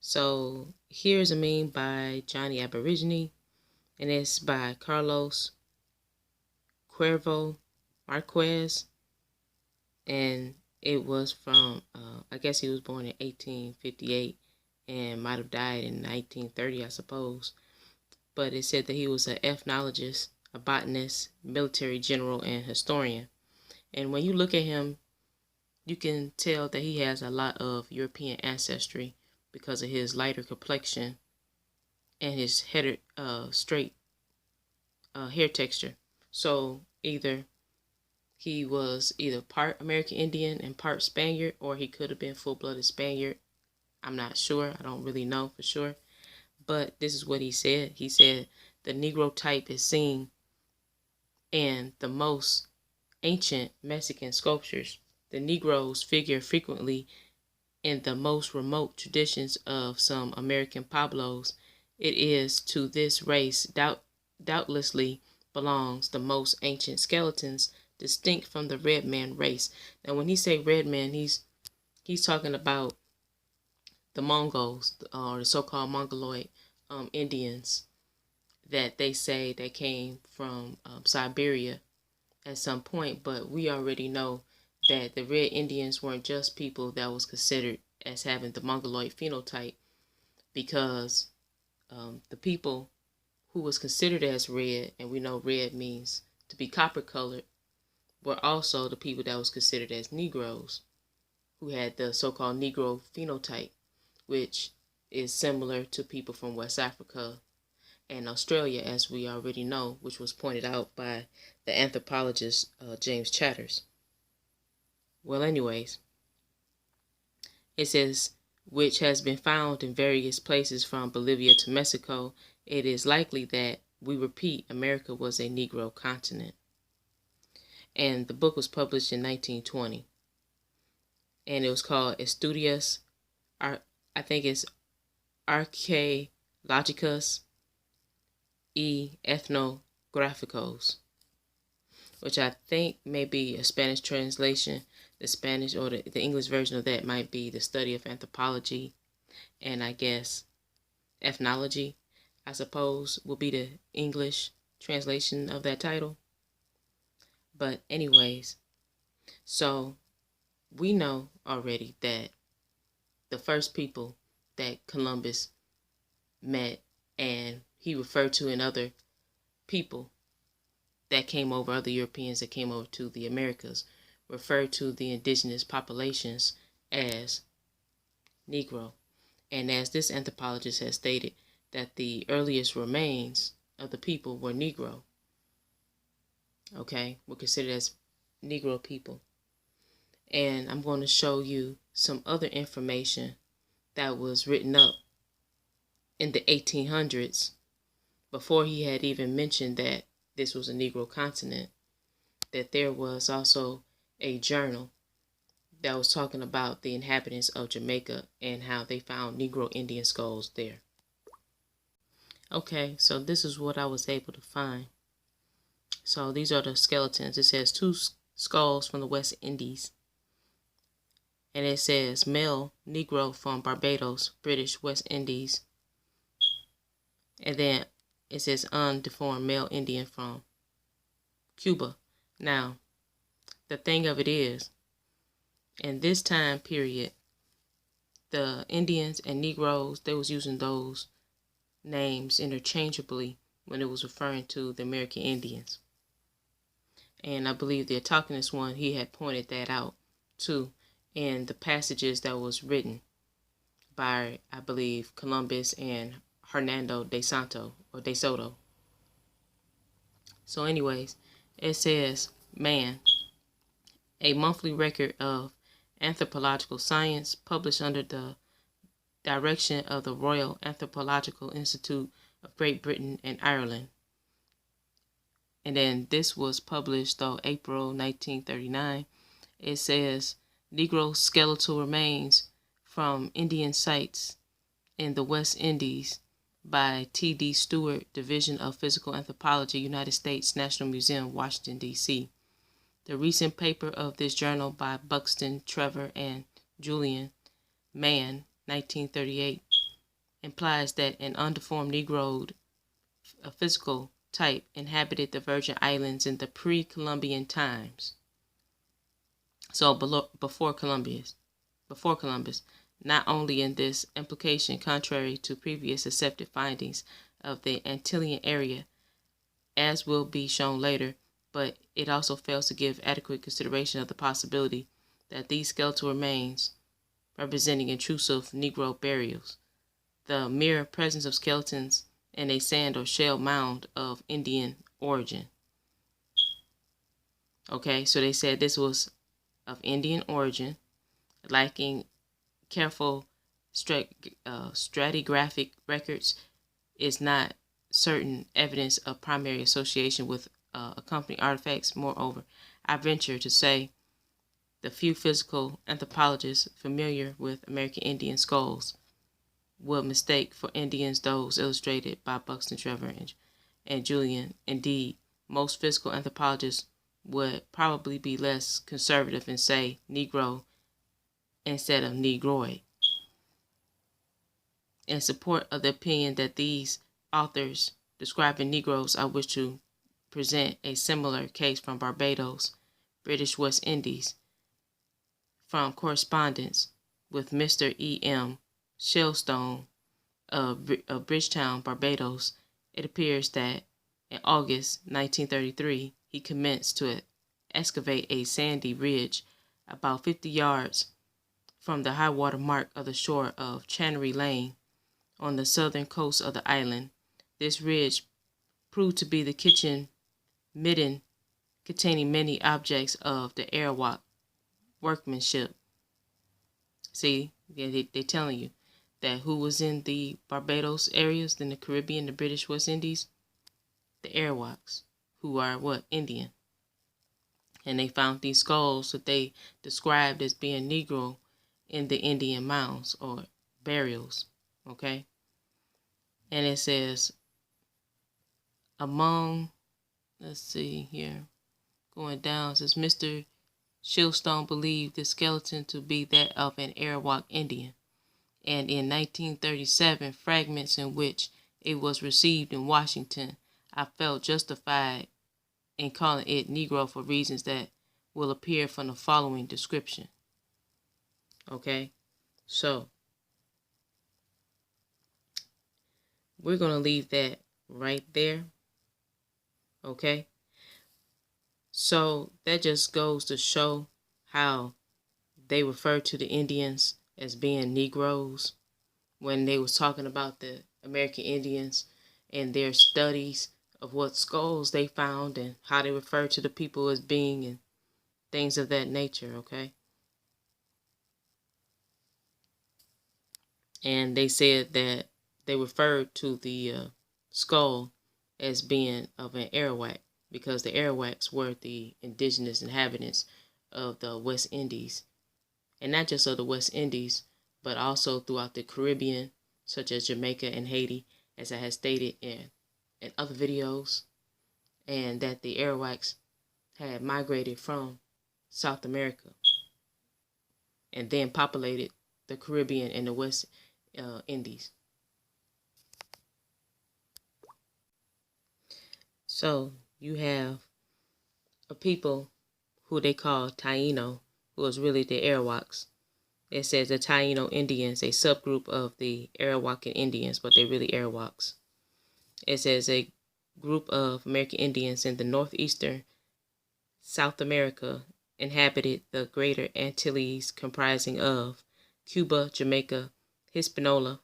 So here's a meme by Johnny Aborigine, and it's by Carlos Cuervo Marquez, and it was from, I guess he was born in 1858 and might have died in 1930, I suppose. But it said that he was an ethnologist, a botanist, military general, and historian. And when you look at him, you can tell that he has a lot of European ancestry because of his lighter complexion and his straight hair texture. So he was either part American Indian and part Spaniard, or he could have been full-blooded Spaniard. I'm not sure. I don't really know for sure. But this is what he said. He said the Negro type is seen in the most ancient Mexican sculptures. The Negroes figure frequently in the most remote traditions of some American pueblos. It is to this race doubtlessly belongs the most ancient skeletons distinct from the red man race. Now when he say red man, he's talking about the Mongols, or the so-called Mongoloid Indians that they say they came from Siberia at some point. But we already know that the red Indians weren't just people that was considered as having the Mongoloid phenotype, because the people who was considered as red, and we know red means to be copper colored, were also the people that was considered as Negroes, who had the so-called Negro phenotype, which is similar to people from West Africa and Australia, as we already know, which was pointed out by the anthropologist James Chatters. Well, anyways, it says, which has been found in various places from Bolivia to Mexico. It is likely that, we repeat, America was a Negro continent. And the book was published in 1920. And it was called Estudios, I think it's Archaeológicos y Ethnográficos, which I think may be a Spanish translation. The Spanish or the English version of that might be the study of anthropology, and I guess ethnology, I suppose, will be the English translation of that title. But anyways, so we know already that the first people that Columbus met, and he referred to in other people that came over, other Europeans that came over to the Americas, referred to the indigenous populations as Negro. And as this anthropologist has stated, that the earliest remains of the people were Negro. Okay, were considered as Negro people. And I'm going to show you some other information that was written up in the 1800s, before he had even mentioned that this was a Negro continent, that there was also a journal that was talking about the inhabitants of Jamaica and how they found Negro Indian skulls there. Okay, so this is what I was able to find. So these are the skeletons. It says 2 skulls from the West Indies. And it says male Negro from Barbados, British West Indies. And then it says undeformed male Indian from Cuba. Now, the thing of it is, in this time period, the Indians and Negroes, they was using those names interchangeably when it was referring to the American Indians. And I believe the Autochthonous one, he had pointed that out too in the passages that was written by, I believe, Columbus and Hernando de Soto. So anyways, it says, man, a monthly record of anthropological science published under the direction of the Royal Anthropological Institute of Great Britain and Ireland. And then this was published though April 1939. It says Negro skeletal remains from Indian sites in the West Indies by T.D. Stewart, Division of Physical Anthropology, United States National Museum, Washington, D.C. The recent paper of this journal by Buxton, Trevor, and Julian, Mann, 1938, implies that an undeformed Negroid, a physical type, inhabited the Virgin Islands in the pre-Columbian times. So before Columbus. Not only in this implication, contrary to previous accepted findings of the Antillean area, as will be shown later, but it also fails to give adequate consideration of the possibility that these skeletal remains representing intrusive Negro burials, the mere presence of skeletons in a sand or shell mound of Indian origin. Okay, so they said this was of Indian origin, lacking careful stratigraphic records, is not certain evidence of primary association with accompanying artifacts. Moreover, I venture to say the few physical anthropologists familiar with American Indian skulls will mistake for Indians those illustrated by Buxton, Trevor, and Julian. Indeed, most physical anthropologists would probably be less conservative and say Negro instead of Negroid. In support of the opinion that these authors describing Negroes, I wish to present a similar case from Barbados, British West Indies, from correspondence with Mr. E.M. Shellstone of Bridgetown, Barbados. It appears that in August 1933, he commenced to excavate a sandy ridge about 50 yards from the high water mark of the shore of Chancery Lane on the southern coast of the island. This ridge proved to be the kitchen midden containing many objects of the Arawak workmanship. See, they're telling you that who was in the Barbados areas, in the Caribbean, the British West Indies? The Arawaks, who are what? Indian. And they found these skulls that they described as being Negro in the Indian mounds or burials. Okay? And it says, among, let's see here, going down, it says Mr. Shillstone believed the skeleton to be that of an Arawak Indian. And in 1937, fragments in which it was received in Washington, I felt justified in calling it Negro for reasons that will appear from the following description. Okay, so we're going to leave that right there. Okay, so that just goes to show how they refer to the Indians as being Negroes when they was talking about the American Indians and their studies of what skulls they found and how they refer to the people as being and things of that nature. Okay, and they said that they referred to the skull as being of an Arawak because the Arawaks were the indigenous inhabitants of the West Indies, and not just of the West Indies, but also throughout the Caribbean, such as Jamaica and Haiti, as I had stated in other videos, and that the Arawaks had migrated from South America and then populated the Caribbean and the West Indies. So you have a people who they call Taino, who is really the Arawaks. It says the Taino Indians, a subgroup of the Arawakan Indians, but they're really Arawaks. It says a group of American Indians in the northeastern South America inhabited the Greater Antilles, comprising of Cuba, Jamaica, Hispaniola,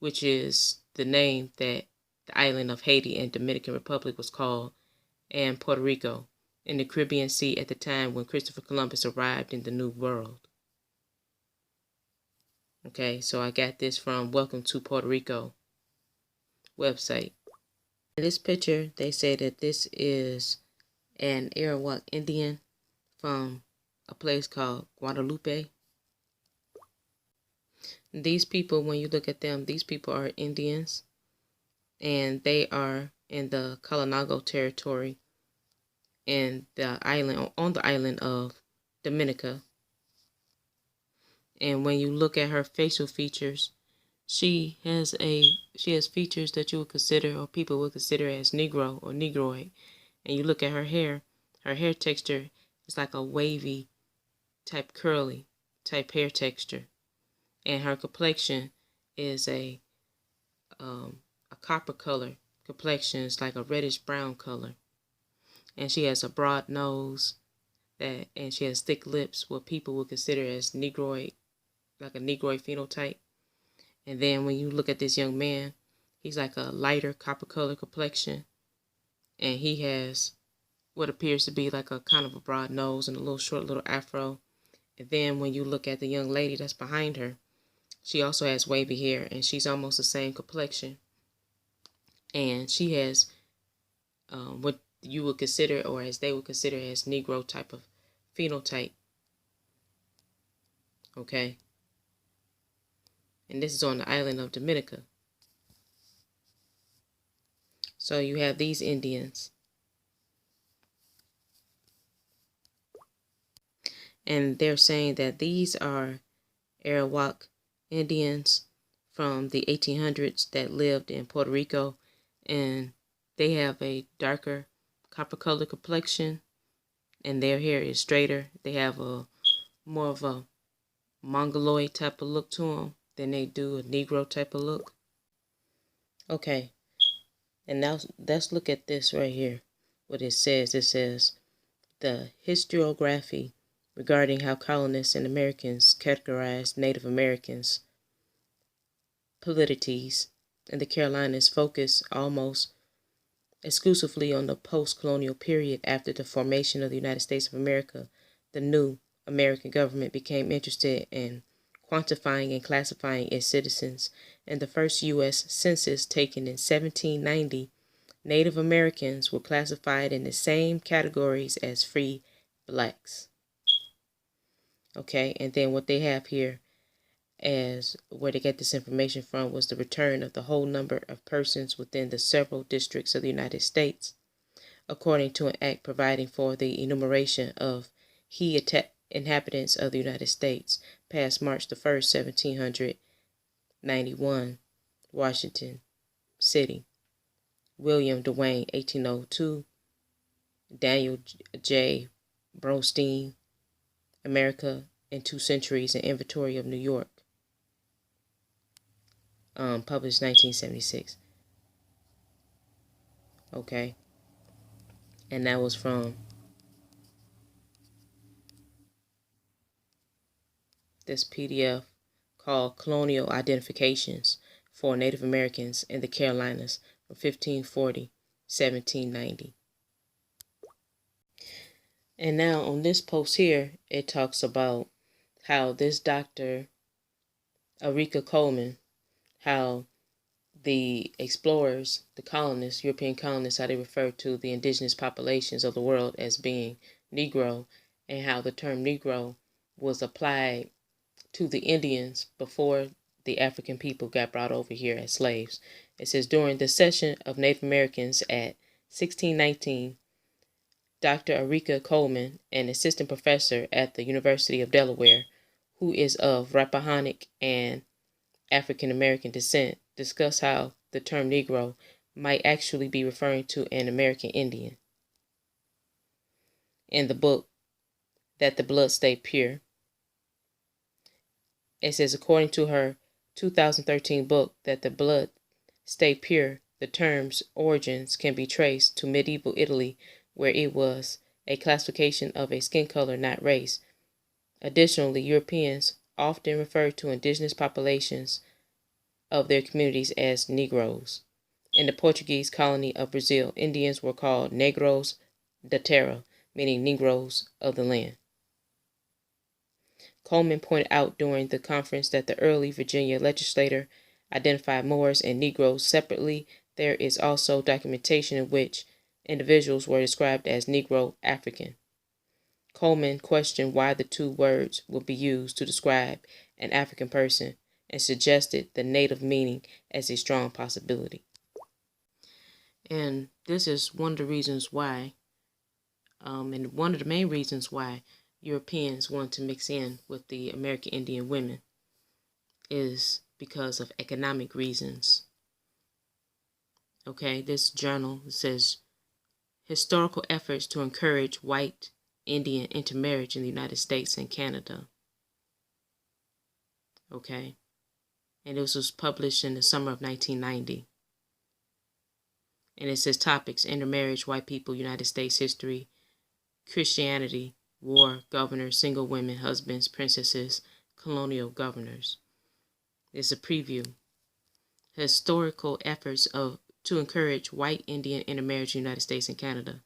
which is the name that the island of Haiti and Dominican Republic was called, and Puerto Rico, in the Caribbean Sea at the time when Christopher Columbus arrived in the New World. Okay, so I got this from Welcome to Puerto Rico website. In this picture, they say that this is an Arawak Indian from a place called Guadalupe. These people, when you look at them, these people are Indians, and they are in the Kalinago territory in the island, on the island of Dominica. And when you look at her facial features, she has features that you would consider, or people would consider, as Negro or Negroid. And you look at her hair texture is like a wavy type, curly type hair texture. And her complexion is a copper color complexion. It's like a reddish brown color. And she has a broad nose, and she has thick lips, what people would consider as Negroid, like a Negroid phenotype. And then when you look at this young man, he's like a lighter copper color complexion, and he has what appears to be like a kind of a broad nose and a little short little afro. And then when you look at the young lady that's behind her, she also has wavy hair, and she's almost the same complexion. And she has what you would consider, or as they would consider, as Negro type of phenotype. Okay. And this is on the island of Dominica. So you have these Indians. And they're saying that these are Arawak Indians from the 1800s that lived in Puerto Rico, and they have a darker copper colored complexion, and their hair is straighter. They have a more of a Mongoloid type of look to them than they do a Negro type of look. Okay, and now let's look at this right here. What it says, the historiography regarding how colonists and Americans categorized Native Americans, polities in the Carolinas focus almost exclusively on the post-colonial period. After the formation of the United States of America, the new American government became interested in quantifying and classifying its citizens. In the first U.S. census taken in 1790, Native Americans were classified in the same categories as free blacks. Okay, and then what they have here as where they get this information from was the return of the whole number of persons within the several districts of the United States, according to an act providing for the enumeration of inhabitants of the United States, passed March the 1st, 1791, Washington City. William Dwayne, 1802. Daniel J. Bronstein, America in 2 Centuries, an Inventory of New York, published 1976. Okay, and that was from this PDF called Colonial Identifications for Native Americans in the Carolinas from 1540 1790. And now on this post here, it talks about how this Dr. Ulrika Coleman, how the explorers, the colonists, European colonists, how they refer to the indigenous populations of the world as being Negro, and how the term Negro was applied to the Indians before the African people got brought over here as slaves. It says, during the session of Native Americans at 1619, Dr. Ulrika Coleman, an assistant professor at the University of Delaware, who is of Rappahannock and African American descent, discuss how the term Negro might actually be referring to an American Indian. In the book, That the Blood Stay Pure, it says, according to her 2013 book, That the Blood Stay Pure, the term's origins can be traced to medieval Italy, where it was a classification of a skin color, not race. Additionally, Europeans often refer to indigenous populations of their communities as Negroes. In the Portuguese colony of Brazil, Indians were called Negros da Terra, meaning Negroes of the land. Coleman pointed out during the conference that the early Virginia legislature identified Moors and Negroes separately. There is also documentation in which individuals were described as Negro African. Coleman questioned why the two words would be used to describe an African person and suggested the native meaning as a strong possibility. And this is one of the reasons why, and one of the main reasons why Europeans want to mix in with the American Indian women, is because of economic reasons. Okay, this journal says historical efforts to encourage white Indian intermarriage in the United States and Canada. Okay, and this was published in the summer of 1990. And it says topics: intermarriage, white people, United States history, Christianity, war, governors, single women, husbands, princesses, colonial governors. It's a preview. Historical efforts to encourage white Indian intermarriage in the United States and Canada.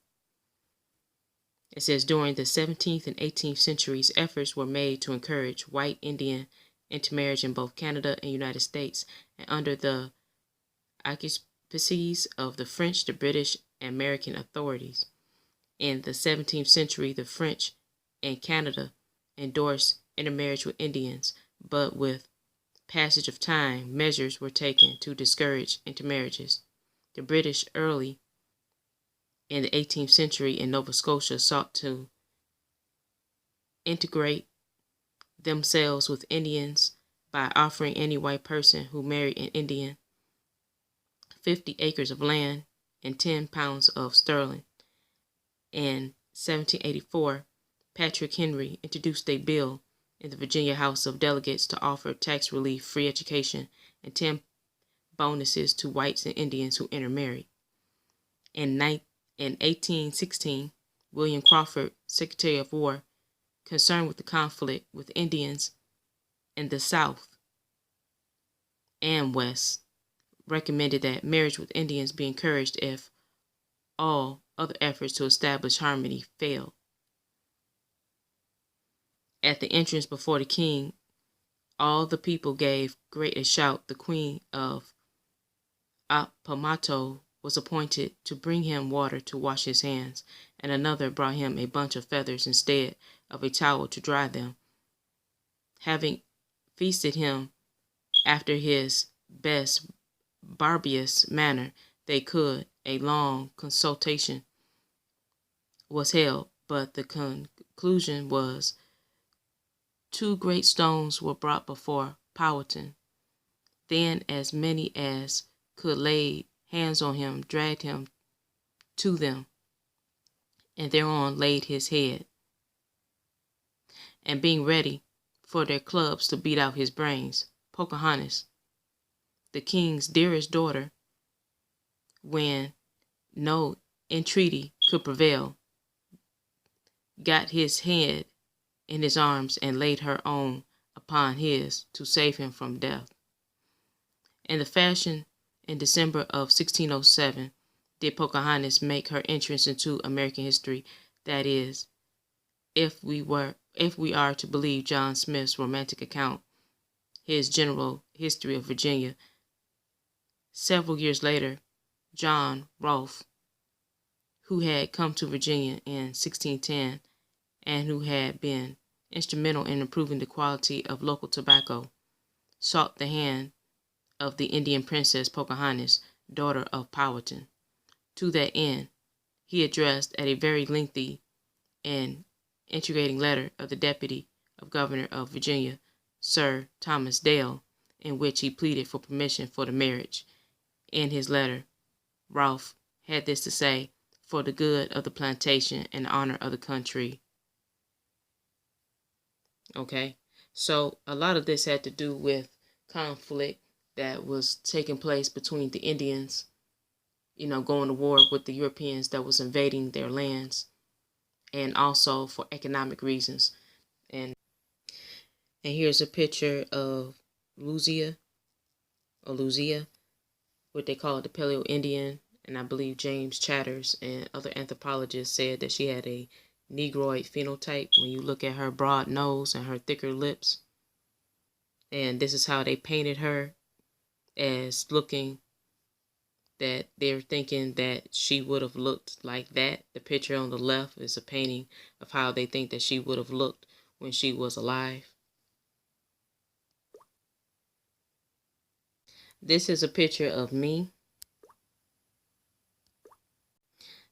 It says during the 17th and 18th centuries, efforts were made to encourage white Indian intermarriage in both Canada and United States, and under the auspices of the French, the British, and American authorities. In the 17th century, the French and Canada endorsed intermarriage with Indians, but with passage of time, measures were taken to discourage intermarriages. The British early in the 18th century in Nova Scotia sought to integrate themselves with Indians by offering any white person who married an Indian 50 acres of land and 10 pounds of sterling. In 1784, Patrick Henry introduced a bill in the Virginia House of Delegates to offer tax relief, free education, and 10 bonuses to whites and Indians who intermarried. In 1816, William Crawford, Secretary of War, concerned with the conflict with Indians in the South and West, recommended that marriage with Indians be encouraged if all other efforts to establish harmony failed. At the entrance before the king, all the people gave great a shout. The queen of Apamato was appointed to bring him water to wash his hands, and another brought him a bunch of feathers instead of a towel to dry them. Having feasted him after his best barbarous manner they could, a long consultation was held, but the conclusion was 2 great stones were brought before Powhatan. Then as many as could lay hands on him dragged him to them, and thereon laid his head. And being ready for their clubs to beat out his brains, Pocahontas, the king's dearest daughter, when no entreaty could prevail, got his head in his arms and laid her own upon his to save him from death. In the fashion in December of 1607 did Pocahontas make her entrance into American history, that is, if we are to believe John Smith's romantic account, his general history of Virginia. Several years later, John Rolfe, who had come to Virginia in 1610 and who had been instrumental in improving the quality of local tobacco, sought the hand of the Indian princess Pocahontas, daughter of Powhatan. To that end, he addressed a very lengthy and intriguing letter of the Deputy of Governor of Virginia, Sir Thomas Dale, in which he pleaded for permission for the marriage. In his letter, Rolfe had this to say: for the good of the plantation and the honor of the country. Okay, so a lot of this had to do with conflict that was taking place between the Indians, going to war with the Europeans that was invading their lands, and also for economic reasons. And here's a picture of Luzia, what they call it, the Paleo-Indian. And I believe James Chatters and other anthropologists said that she had a Negroid phenotype when you look at her broad nose and her thicker lips. And this is how they painted her, as looking that they're thinking that she would have looked like that. The picture on the left is a painting of how they think that she would have looked when she was alive. This is a picture of me.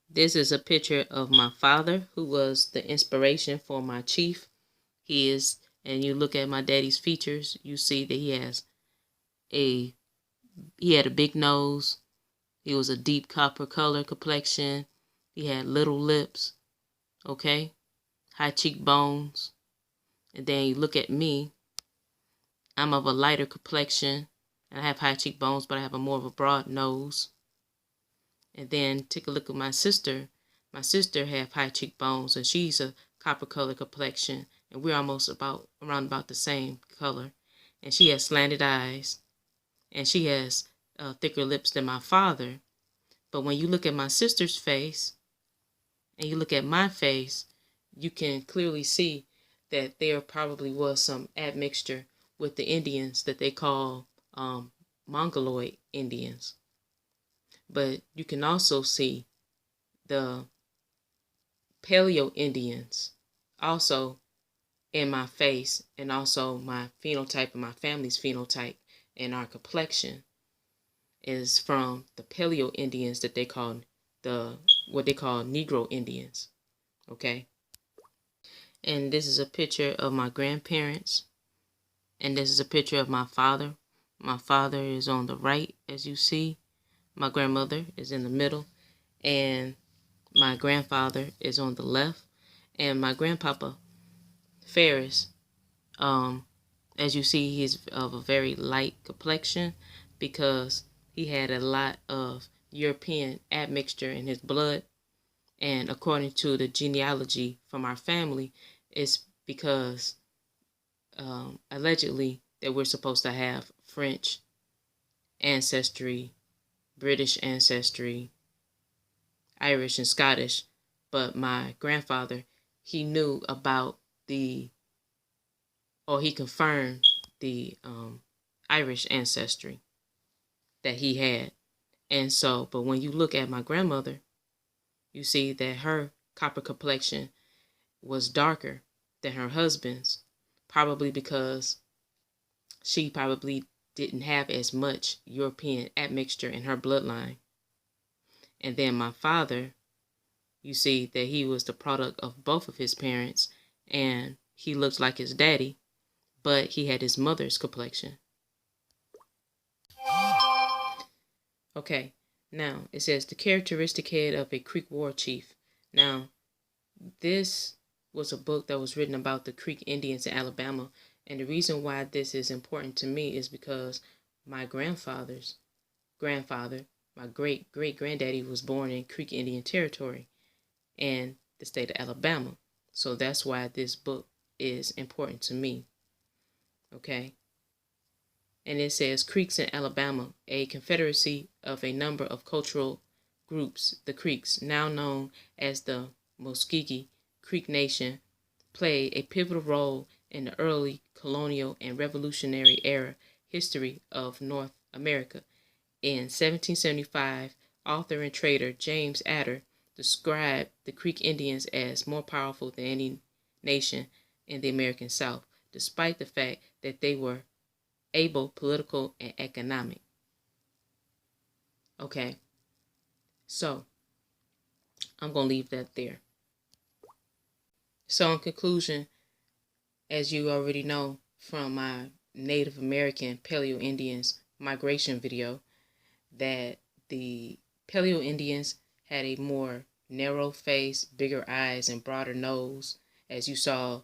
This is a picture of my father, who was the inspiration for my chief. He is, and you look at my daddy's features, you see that he has he had a big nose. He was a deep copper color complexion. He had little lips, okay, high cheekbones. And then you look at me. I'm of a lighter complexion, and I have high cheekbones, but I have a more of a broad nose. And then take a look at my sister. My sister have high cheekbones, and she's a copper color complexion, and we're almost around about the same color. And she has slanted eyes, and she has thicker lips than my father. But when you look at my sister's face and you look at my face, you can clearly see that there probably was some admixture with the Indians that they call Mongoloid Indians. But you can also see the Paleo Indians also in my face, and also my phenotype and my family's phenotype and our complexion is from the Paleo Indians that they call what they call Negro Indians. Okay. And this is a picture of my grandparents. And this is a picture of my father. My father is on the right, as you see. My grandmother is in the middle. And my grandfather is on the left. And my grandpapa, Ferris, as you see, he's of a very light complexion because he had a lot of European admixture in his blood. And according to the genealogy from our family, it's because allegedly that we're supposed to have French ancestry, British ancestry, Irish and Scottish. But my grandfather, he knew about he confirmed the Irish ancestry that he had. And so, but when you look at my grandmother, you see that her copper complexion was darker than her husband's, probably because she probably didn't have as much European admixture in her bloodline. And then my father, you see that he was the product of both of his parents, and he looked like his daddy, but he had his mother's complexion. Okay, now it says the characteristic head of a Creek war chief. Now, this was a book that was written about the Creek Indians in Alabama, and the reason why this is important to me is because my grandfather's grandfather, my great-great-granddaddy, was born in Creek Indian Territory in the state of Alabama. So that's why this book is important to me. Okay? And it says Creeks in Alabama, a confederacy of a number of cultural groups, the Creeks, now known as the Muscogee Creek Nation, played a pivotal role in the early colonial and revolutionary era history of North America. In 1775, author and trader James Adder described the Creek Indians as more powerful than any nation in the American South, despite the fact that they were able, political, and economic. Okay, so I'm going to leave that there. So in conclusion, as you already know from my Native American Paleo Indians migration video, that the Paleo Indians had a more narrow face, bigger eyes, and broader nose. As you saw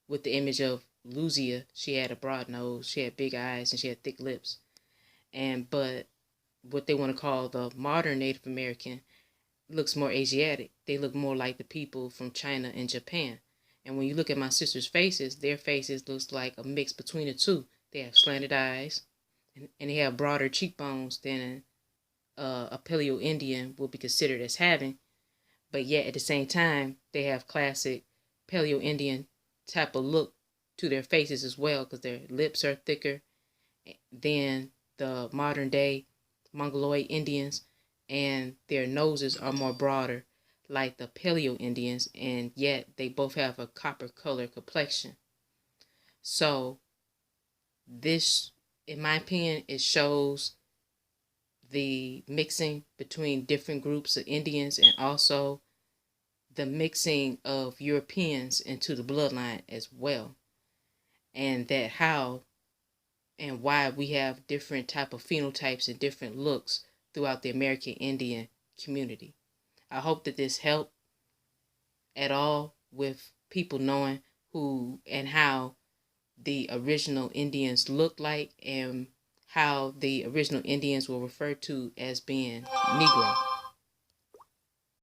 with the image of Luzia, she had a broad nose, she had big eyes, and she had thick lips. But what they want to call the modern Native American looks more Asiatic. They look more like the people from China and Japan. And when you look at my sister's faces, their faces looks like a mix between the two. They have slanted eyes, and they have broader cheekbones than a Paleo Indian will be considered as having. But yet at the same time, they have classic Paleo Indian type of look to their faces as well, because their lips are thicker than the modern day Mongoloid Indians, and their noses are more broader like the Paleo Indians, and yet they both have a copper color complexion. So this, in my opinion, it shows the mixing between different groups of Indians, and also the mixing of Europeans into the bloodline as well. And that how and why we have different type of phenotypes and different looks throughout the American Indian community. I hope that this helped at all with people knowing who and how the original Indians looked like and how the original Indians were referred to as being Negro.